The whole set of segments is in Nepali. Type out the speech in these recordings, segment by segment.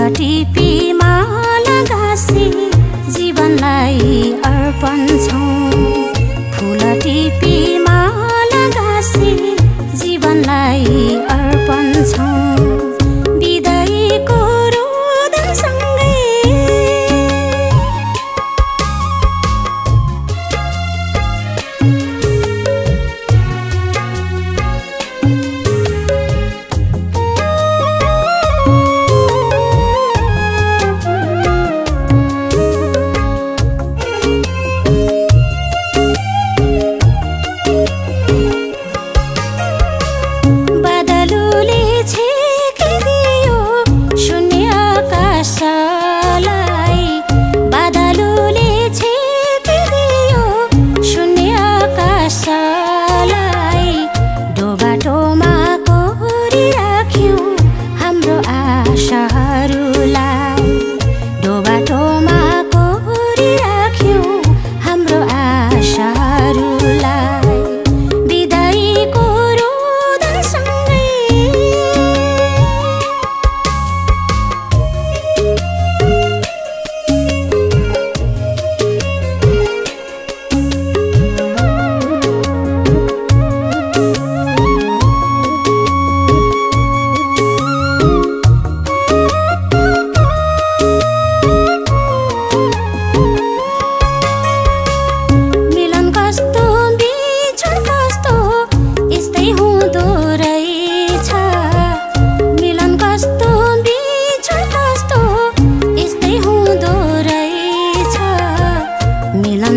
टिपी माला गाँसी जीवनलाई अर्पण छौं। फूल टिपी माला गाँसी जीवनलाई अर्पण छौं। बिदाईको रोदनसँगै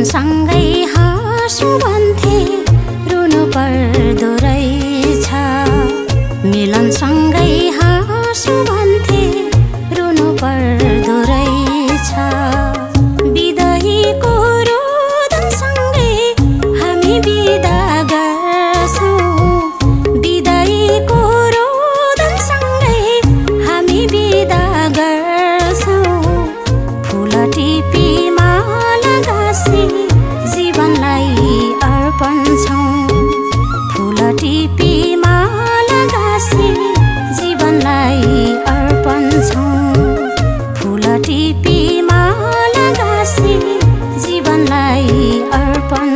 सँगै हाँसु भन्थे रुनु पर्दो रहेछ। मिलनसँगै हाँसु भन्थे रुनु पर्दो रहेछ। बिदाईको रोदनसँगै हामी बिदा गर्छौं। बिदाईको रोदनसँगै हामी बिदा गर्छौं। फूल टिपी माला गाँसी जीवनलाई अर्पण छौं। फूल टिपी माला गाँसी जीवनलाई अर्पण छौं। फूल टिपी माला गाँसी जीवनलाई अर्पण